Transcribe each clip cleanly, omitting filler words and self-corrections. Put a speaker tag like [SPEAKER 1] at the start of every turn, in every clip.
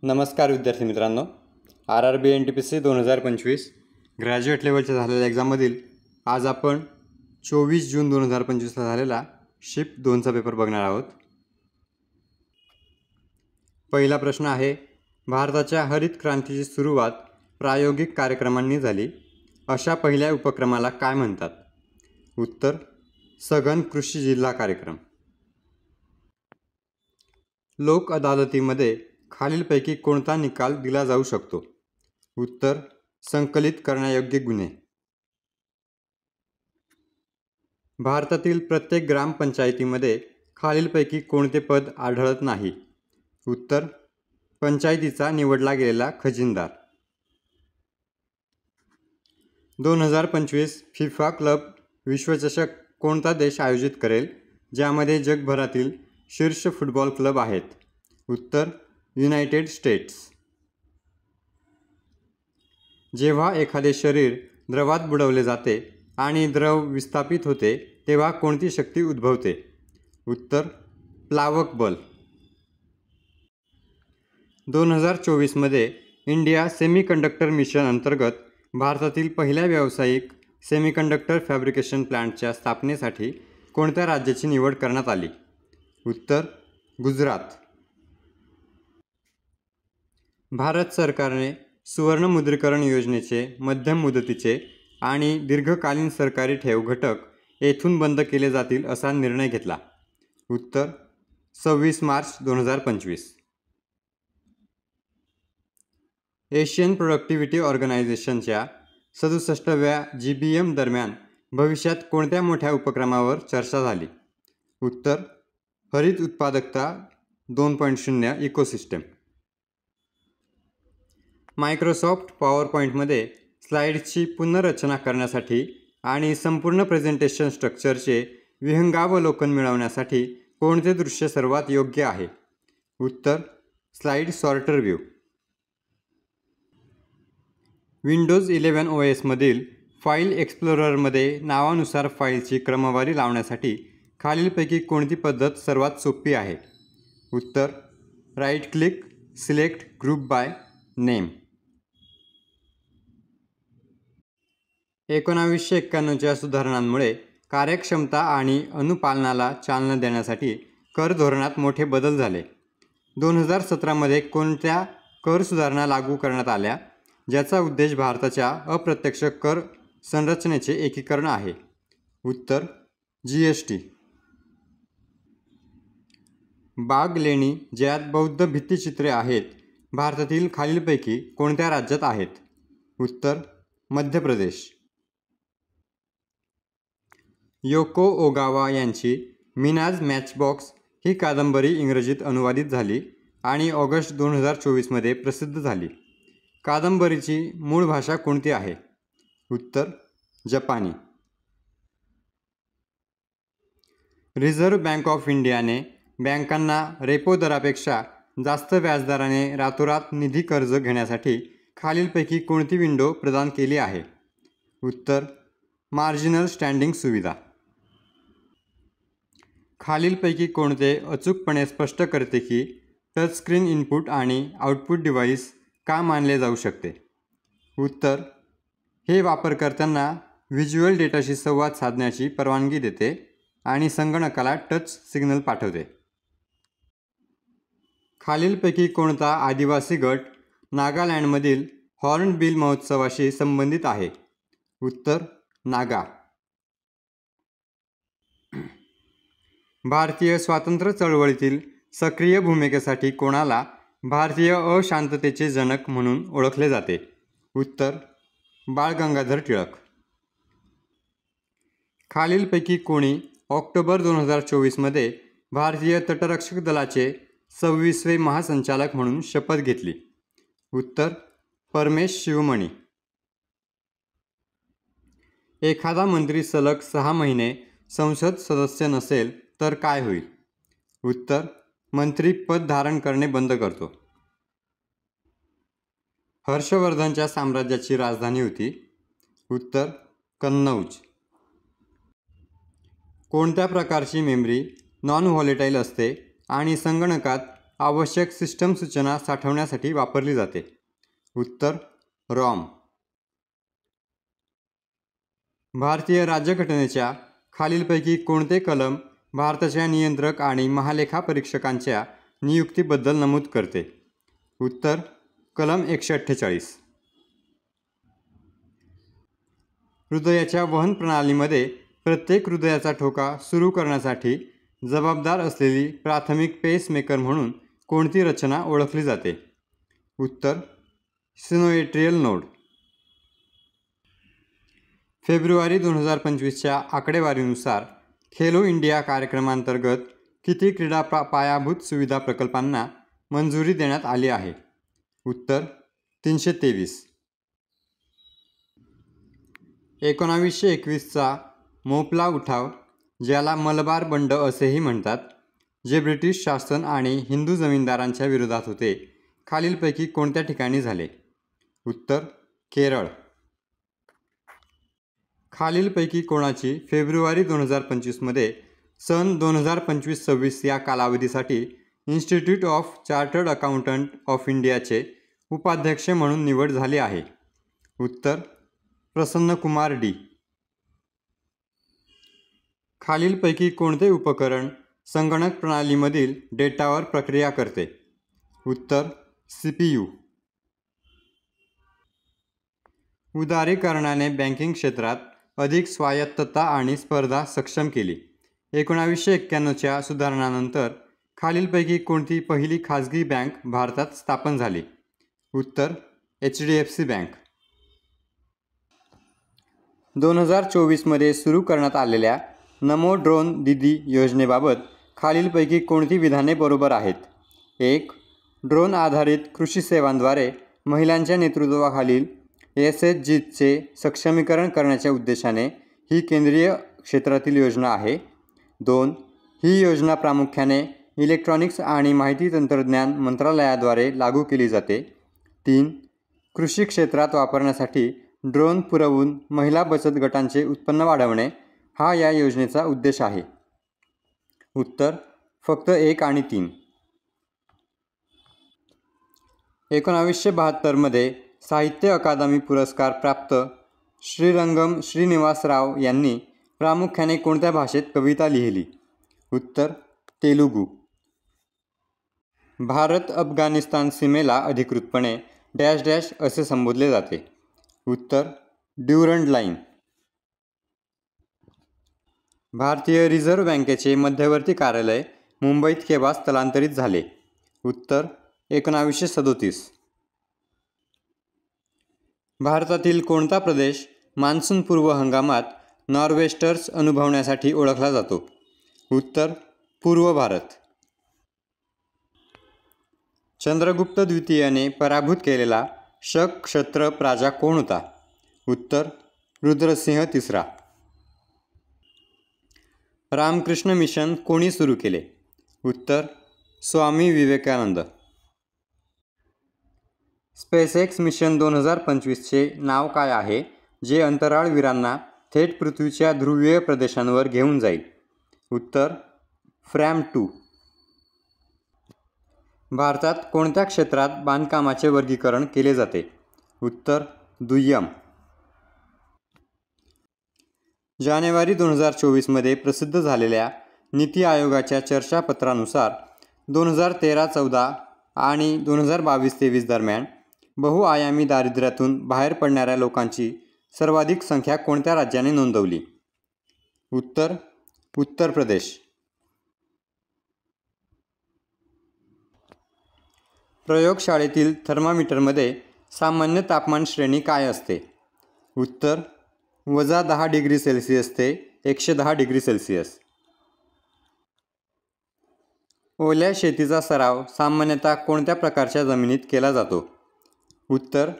[SPEAKER 1] नमस्कार विद्यार्थी मित्रांनो, RRB NTPC 2025 ग्रॅज्युएट लेवलच्या झालेल्या एक्झाममधील आज आपण 24 जून 2025ला झालेला शिफ्ट 2चा पेपर बघणार आहोत। पहिला प्रश्न आहे, भारताच्या हरित क्रांतीची सुरुवात प्रायोगिक कार्यक्रमांनी झाली, अशा पहिल्या उपक्रमाला काय म्हणतात? उत्तर, सघन कृषी जिल्हा कार्यक्रम। लोक अदालतीमध्ये खालीलपैकी कोणता निकाल दिला जाऊ शकतो? उत्तर, संकलित करण्यायोग्य गुन्हे। भारतातील प्रत्येक ग्रामपंचायतीमध्ये खालीलपैकी कोणते पद आढळत नाही? उत्तर, पंचायतीचा निवडला गेलेला खजिनदार। 2025 फिफा क्लब विश्वचषक कोणता देश आयोजित करेल, ज्यामध्ये जगभरातील शीर्ष फुटबॉल क्लब आहेत? उत्तर, युनायटेड स्टेट्स। जेव्हा एखादे शरीर द्रवात बुडवले जाते आणि द्रव विस्थापित होते तेव्हा कोणती शक्ती उद्भवते? उत्तर, प्लावक बल। 2024 मध्ये इंडिया सेमीकंडक्टर मिशन अंतर्गत भारतातील पहिल्या व्यावसायिक सेमीकंडक्टर फॅब्रिकेशन प्लांटच्या स्थापनेसाठी कोणत्या राज्याची निवड करण्यात आली? उत्तर, गुजरात। भारत सरकारने सुवर्णमुद्रीकरण योजनेचे मध्यम मुदतीचे आणि दीर्घकालीन सरकारी ठेव घटक येथून बंद केले जातील असा निर्णय घेतला? उत्तर, 26 मार्च 2025। एशियन प्रोडक्टिव्हिटी ऑर्गनायझेशनच्या 67व्या GBM दरम्यान भविष्यात कोणत्या मोठ्या उपक्रमावर चर्चा झाली? उत्तर, हरित उत्पादकता 2.0 इकोसिस्टम। मायक्रोसॉफ्ट पॉवरपॉईंटमध्ये स्लाईड्सची पुनर्रचना करण्यासाठी आणि संपूर्ण प्रेझेंटेशन स्ट्रक्चरचे विहंगावलोकन मिळवण्यासाठी कोणते दृश्य सर्वात योग्य आहे? उत्तर, slide sorter view. Windows 11 OS मधील फाईल एक्सप्लोररमध्ये नावानुसार फाईलची क्रमवारी लावण्यासाठी खालीलपैकी कोणती पद्धत सर्वात सोपी आहे? उत्तर, right click, select group by name. 1991च्या सुधारणांमुळे कार्यक्षमता आणि अनुपालनाला चालना देण्यासाठी कर धोरणात मोठे बदल झाले। 2017मध्ये कोणत्या कर सुधारणा लागू करण्यात आल्या, ज्याचा उद्देश भारताच्या अप्रत्यक्ष कर संरचनेचे एकीकरण आहे? उत्तर, GST। बाग लेणी ज्यात बौद्ध भित्तिचित्रे आहेत, भारतातील खालीलपैकी कोणत्या राज्यात आहेत? उत्तर, मध्य प्रदेश। योको ओगावा यांची मिनाज मॅचबॉक्स ही कादंबरी इंग्रजीत अनुवादित झाली आणि ऑगस्ट 2024 मध्ये प्रसिद्ध झाली। कादंबरीची मूळ भाषा कोणती आहे? उत्तर, जपानी। रिझर्व्ह बँक ऑफ इंडियाने बँकांना रेपो दरापेक्षा जास्त व्याजदराने रातोरात निधी कर्ज घेण्यासाठी खालीलपैकी कोणती विंडो प्रदान केली आहे? उत्तर, मार्जिनल स्टँडिंग सुविधा। खालीलपैकी कोणते अचूकपणे स्पष्ट करते की टचस्क्रीन इनपुट आणि आउटपुट डिव्हाइस का मानले जाऊ शकते? उत्तर, हे वापरकर्त्यांना व्हिज्युअल डेटाशी संवाद साधण्याची परवानगी देते आणि संगणकाला टच सिग्नल पाठवते। खालीलपैकी कोणता आदिवासी गट नागालँडमधील हॉर्नबिल महोत्सवाशी संबंधित आहे? उत्तर, नागा। भारतीय स्वातंत्र्य चळवळीतील सक्रिय भूमिकेसाठी कोणाला भारतीय अशांततेचे जनक म्हणून ओळखले जाते? उत्तर, बाळ गंगाधर टिळक। खालीलपैकी कोणी ऑक्टोबर 2024 मध्ये भारतीय तटरक्षक दलाचे 26वे महासंचालक म्हणून शपथ घेतली? उत्तर, परमेश शिवमणी। एखादा मंत्री सलग 6 महिने संसद सदस्य नसेल तर काय होईल? उत्तर, मंत्री पद धारण करणे बंद करतो। हर्षवर्धनच्या साम्राज्याची राजधानी होती? उत्तर, कन्नौज। कोणत्या प्रकारची मेमरी नॉन व्हॉलेटाईल असते आणि संगणकात आवश्यक सिस्टम सूचना साठवण्यासाठी वापरली जाते? उत्तर रॉम. भारतीय राज्यघटनेच्या खालीलपैकी कोणते कलम भारताच्या नियंत्रक आणि महालेखा परीक्षकांच्या नियुक्तीबद्दल नमूद करते? उत्तर कलम 148. हृदयाच्या वहन प्रणालीमध्ये प्रत्येक हृदयाचा ठोका सुरू करण्यासाठी जबाबदार असलेली प्राथमिक पेसमेकर म्हणून कोणती रचना ओळखली जाते? उत्तर सिनोएट्रियल नोड. फेब्रुवारी 2025च्या आकडेवारीनुसार खेलो इंडिया कार्यक्रमांतर्गत किती क्रीडा पायाभूत सुविधा प्रकल्पांना मंजुरी देण्यात आली आहे? उत्तर 323. 1921चा मोपला उठाव, ज्याला मलबार बंड असेही म्हणतात, जे ब्रिटिश शासन आणि हिंदू जमीनदारांच्या विरोधात होते, खालीलपैकी कोणत्या ठिकाणी झाले? उत्तर केरळ. खालीलपैकी कोणाची फेब्रुवारी 2025मध्ये सन 2025-26 या कालावधीसाठी institute of chartered accountant of इंडियाचे उपाध्यक्ष म्हणून निवड झाली आहे? उत्तर प्रसन्नकुमार डी. खालीलपैकी कोणते उपकरण संगणक प्रणालीमधील डेटावर प्रक्रिया करते? उत्तर CPU. उदारीकरणाने बँकिंग क्षेत्रात अधिक स्वायत्तता आणि स्पर्धा सक्षम केली. 1991च्या सुधारणानंतर खालीलपैकी कोणती पहिली खाजगी बँक भारतात स्थापन झाली? उत्तर HDFC बँक. 2024मध्ये सुरू करण्यात आलेल्या नमो ड्रोन दीदी योजनेबाबत खालीलपैकी कोणती विधाने बरोबर आहेत? 1. ड्रोन आधारित कृषी सेवांद्वारे महिलांच्या नेतृत्वाखालील SHGचे सक्षमीकरण करण्याच्या उद्देशाने ही केंद्रीय क्षेत्रातील योजना आहे. 2. ही योजना प्रामुख्याने इलेक्ट्रॉनिक्स आणि माहिती तंत्रज्ञान मंत्रालयाद्वारे लागू केली जाते. 3. कृषी क्षेत्रात वापरण्यासाठी ड्रोन पुरवून महिला बचत गटांचे उत्पन्न वाढवणे हा या योजनेचा उद्देश आहे. उत्तर फक्त 1 आणि 3. 1972मध्ये साहित्य अकादमी पुरस्कार प्राप्त श्रीरंगम श्रीनिवासराव यांनी प्रामुख्याने कोणत्या भाषेत कविता लिहिली? उत्तर तेलुगू. भारत अफगाणिस्तान सीमेला अधिकृतपणे डॅश डॅश असे संबोधले जाते? उत्तर ड्युरंड लाईन. भारतीय रिझर्व्ह बँकेचे मध्यवर्ती कार्यालय मुंबईत केव्हा स्थलांतरित झाले? उत्तर 1937. भारतातील कोणता प्रदेश मान्सूनपूर्व हंगामात नॉर्वेस्टर्स अनुभवण्यासाठी ओळखला जातो? उत्तर पूर्व भारत. चंद्रगुप्त द्वितीयने पराभूत केलेला शक क्षत्रप राजा कोण होता? उत्तर रुद्रसिंह तिसरा. रामकृष्ण मिशन कोणी सुरू केले? उत्तर स्वामी विवेकानंद. स्पेसएक्स मिशन 2025चे नाव काय आहे, जे अंतराळवीरांना थेट पृथ्वीच्या ध्रुवीय प्रदेशांवर घेऊन जाईल? उत्तर फ्रॅम 2. भारतात कोणत्या क्षेत्रात बांधकामाचे वर्गीकरण केले जाते? उत्तर दुय्यम. जानेवारी 2024मध्ये प्रसिद्ध झालेल्या नीती आयोगाच्या चर्चापत्रानुसार 2013-14 आणि 2022-23 दरम्यान बहुआयामी दारिद्र्यातून बाहेर पडणाऱ्या लोकांची सर्वाधिक संख्या कोणत्या राज्याने नोंदवली? उत्तर उत्तर प्रदेश. प्रयोगशाळेतील थर्मामीटरमध्ये सामान्य तापमान श्रेणी काय असते? उत्तर -10 डिग्री सेल्सिअस ते 110 डिग्री सेल्सिअस. ओल्या शेतीचा सराव सामान्यतः कोणत्या प्रकारच्या जमिनीत केला जातो? उत्तर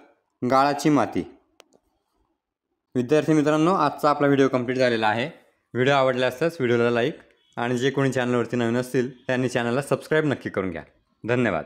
[SPEAKER 1] गाळाची माती. विद्यार्थी मित्रांनो, आजचा आपला व्हिडिओ कंप्लीट झालेला आहे. व्हिडिओ आवडला असल्यास व्हिडिओला लाईक आणि जे कोणी चॅनलवरती नवीन असतील त्यांनी चॅनलला सबस्क्राईब नक्की करून घ्या. धन्यवाद.